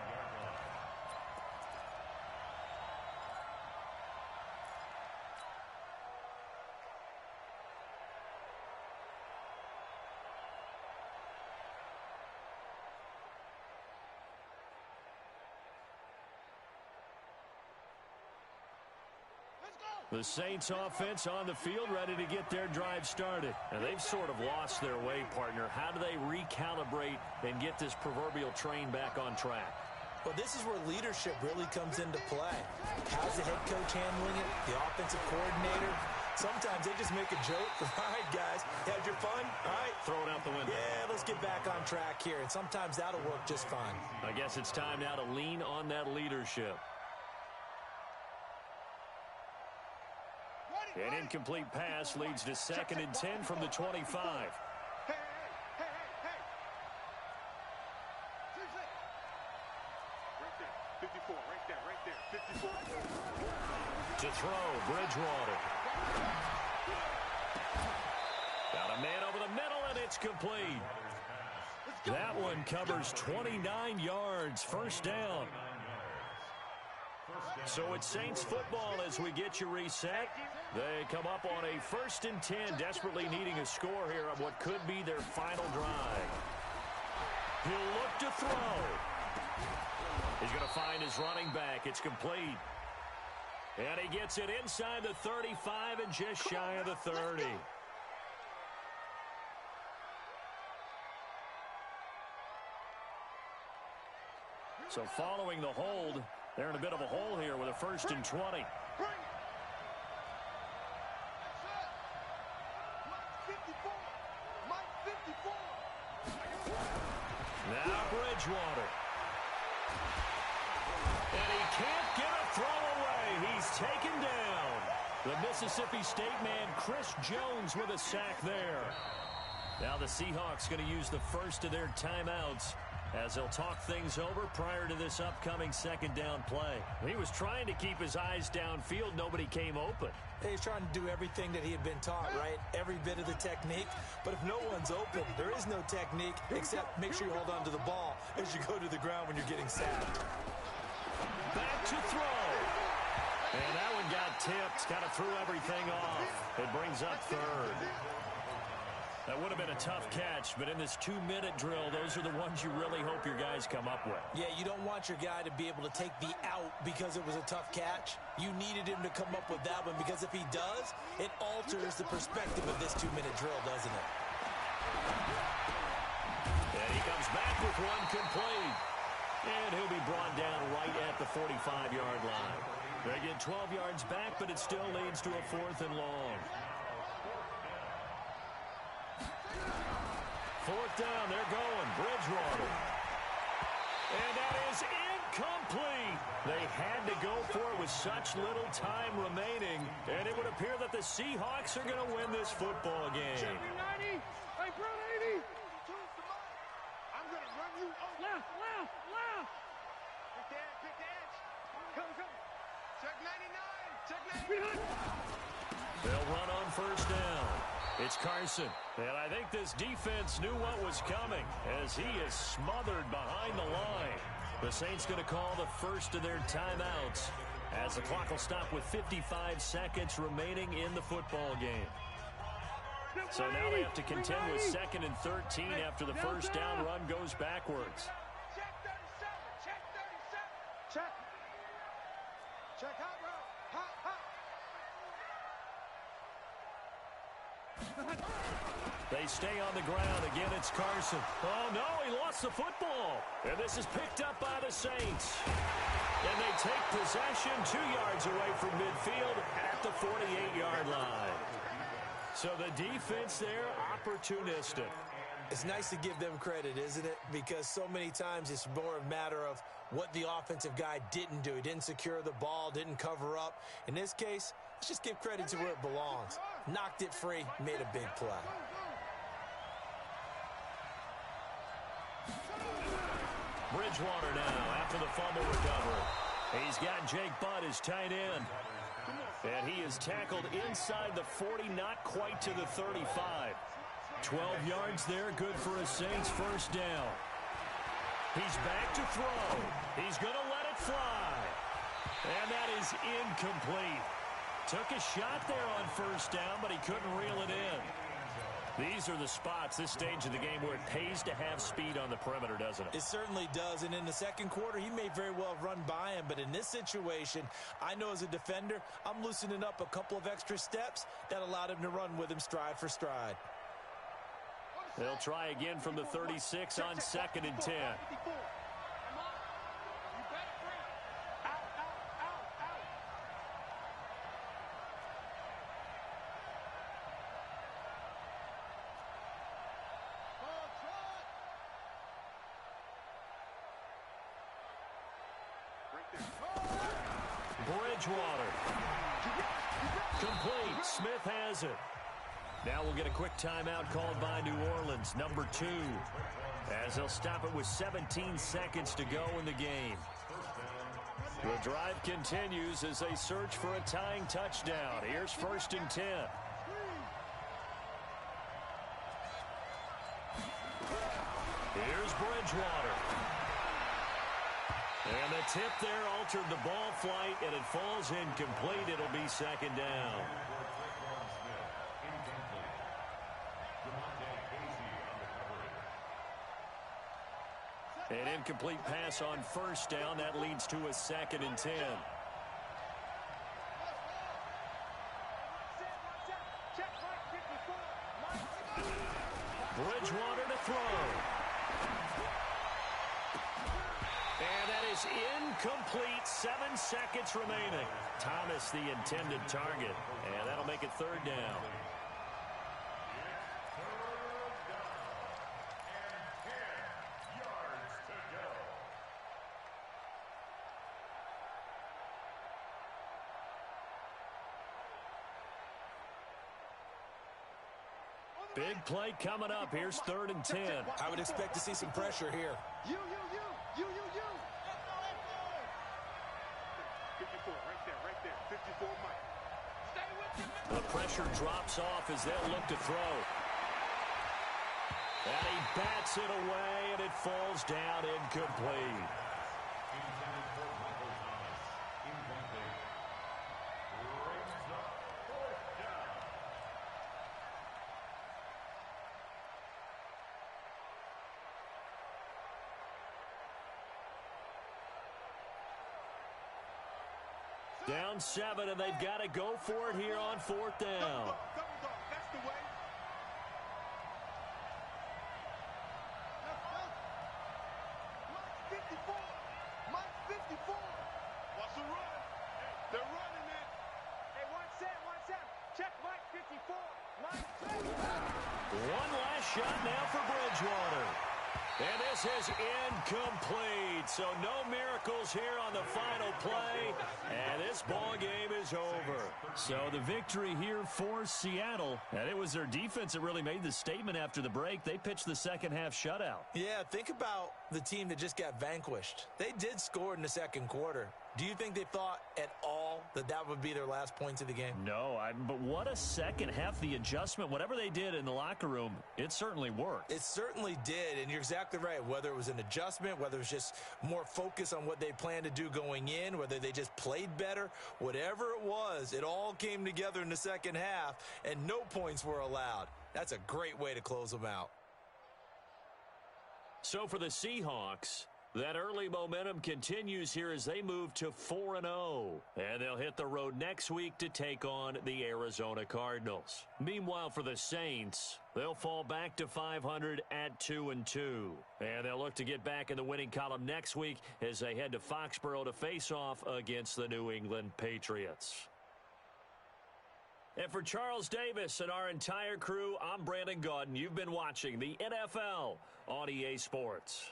The Saints offense on the field ready to get their drive started. And they've sort of lost their way, partner. How do they recalibrate and get this proverbial train back on track? Well, this is where leadership really comes into play. How's the head coach handling it? The offensive coordinator? Sometimes they just make a joke. All right, guys, had your fun? All right. Throw it out the window. Yeah, get back on track here, and sometimes that'll work just fine. I guess it's time now to lean on that leadership. An incomplete pass leads to 2nd and 10 from the 25. Hey. Right there, 54, right there, 54. To throw, Bridgewater. Got a man over the middle, and it's complete. That one covers 29 yards, first down. So it's Saints football as we get you reset. They come up on a 1st and 10, desperately needing a score here on what could be their final drive. He'll look to throw. He's going to find his running back. It's complete. And he gets it inside the 35 and just shy of the 30. So following the hold, they're in a bit of a hole here with a 1st and 20. Now Bridgewater. And he can't get a throw away. He's taken down. The Mississippi State man, Chris Jones, with a sack there. Now the Seahawks going to use the first of their timeouts as they'll talk things over prior to this upcoming 2nd down play. He was trying to keep his eyes downfield. Nobody came open. He's trying to do everything that he had been taught, right? Every bit of the technique. But if no one's open, there is no technique except make sure you hold on to the ball as you go to the ground when you're getting sacked. Back to throw. And that one got tipped. Kind of threw everything off. It brings up 3rd. That would have been a tough catch, but in this 2-minute drill, those are the ones you really hope your guys come up with. Yeah, you don't want your guy to be able to take the out because it was a tough catch. You needed him to come up with that one because if he does, it alters the perspective of this 2-minute drill, doesn't it? And he comes back with one complete. And he'll be brought down right at the 45-yard line. They get 12 yards back, but it still leads to a 4th and long. 4th down, they're going. Bridgewater. And that is incomplete. They had to go for it with such little time remaining. And it would appear that the Seahawks are going to win this football game. 90. Hey, bro, 80. I'm going to run you over. Left. Pick the edge. Come. Check 99. Check 99. They'll run on 1st down. It's Carson, and I think this defense knew what was coming as he is smothered behind the line. The Saints going to call the first of their timeouts as the clock will stop with 55 seconds remaining in the football game. So now they have to contend with 2nd and 13 after the 1st down run goes backwards. Check 37. Check hot, bro. Hot. They stay on the ground. Again, it's Carson. Oh, no, he lost the football. And this is picked up by the Saints. And they take possession 2 yards away from midfield at the 48-yard line. So the defense there, opportunistic. It's nice to give them credit, isn't it? Because so many times it's more a matter of what the offensive guy didn't do. He didn't secure the ball, didn't cover up. In this case, let's just give credit to where it belongs. Knocked it free, made a big play. Bridgewater now after the fumble recovery. He's got Jake Butt as tight end. And he is tackled inside the 40, not quite to the 35. 12 yards there, good for a Saints 1st down. He's back to throw. He's going to let it fly. And that is incomplete. Took a shot there on 1st down, but he couldn't reel it in. These are the spots, this stage of the game, where it pays to have speed on the perimeter, doesn't it? It certainly does, and in the 2nd quarter, he may very well have run by him, but in this situation, I know as a defender, I'm loosening up a couple of extra steps that allowed him to run with him stride for stride. They'll try again from the 36 on 2nd and 10. Bridgewater. Complete. Smith has it. Now we'll get a quick timeout called by New Orleans, number 2, as they'll stop it with 17 seconds to go in the game. The drive continues as they search for a tying touchdown. Here's 1st and 10. Here's Bridgewater. And the tip there altered the ball flight, and it falls incomplete. It'll be 2nd down. An incomplete pass on 1st down. That leads to a 2nd and 10. Bridgewater to throw. And that is incomplete. 7 seconds remaining. Thomas the intended target. And that'll make it 3rd down. Big play coming up. Here's 3rd and 10. I would expect to see some pressure here. 54, right there. 54, Mike. Stay with him. The pressure drops off as they'll look to throw. And he bats it away, and it falls down incomplete. Down 7, and they've got to go for it here on 4th down. That's the way. Mike 54. Mike 54. Watch the run. They're running it. Hey, watch that. Check Mike 54. Mike 54. One last shot now for Bridgewater. And this is incomplete. So no miracles here on the final play. And this ball game is over. So the victory here for Seattle. And it was their defense that really made the statement after the break. They pitched the second half shutout. Yeah, think about the team that just got vanquished. They did score in the 2nd quarter. Do you think they thought at all that that would be their last points of the game? No, but what a second half. The adjustment, whatever they did in the locker room, it certainly worked. It certainly did, and you're exactly right. Whether it was an adjustment, whether it was just more focus on what they planned to do going in, whether they just played better, whatever it was, it all came together in the second half, and no points were allowed. That's a great way to close them out. So for the Seahawks, that early momentum continues here as they move to 4-0. And they'll hit the road next week to take on the Arizona Cardinals. Meanwhile, for the Saints, they'll fall back to 500 at 2-2. And they'll look to get back in the winning column next week as they head to Foxborough to face off against the New England Patriots. And for Charles Davis and our entire crew, I'm Brandon Gaudin. You've been watching the NFL on EA Sports.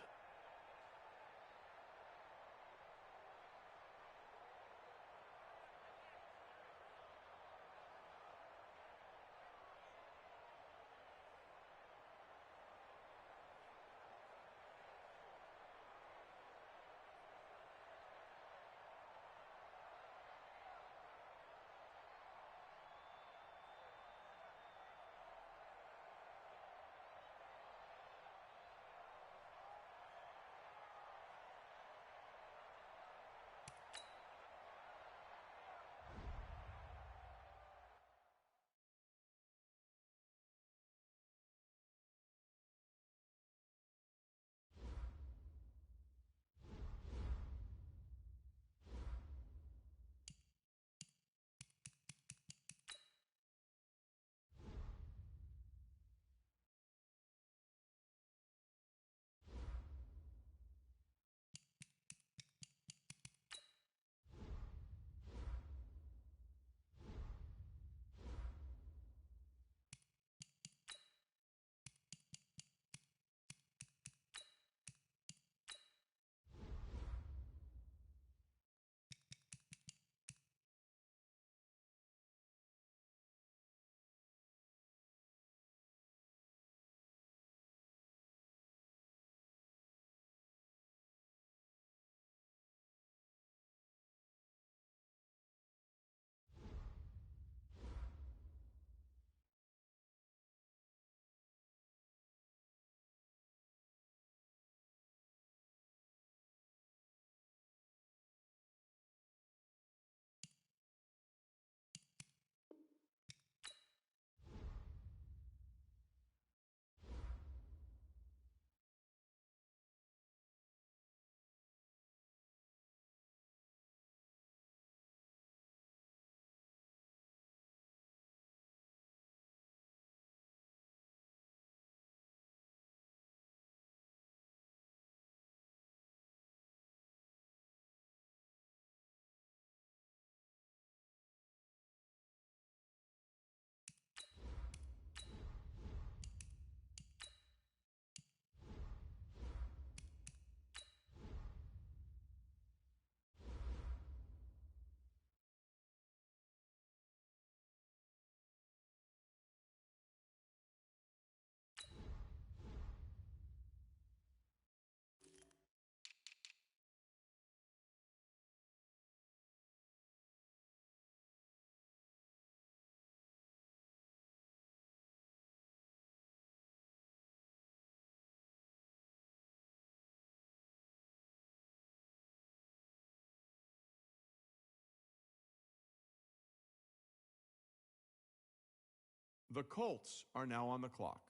The Colts are now on the clock.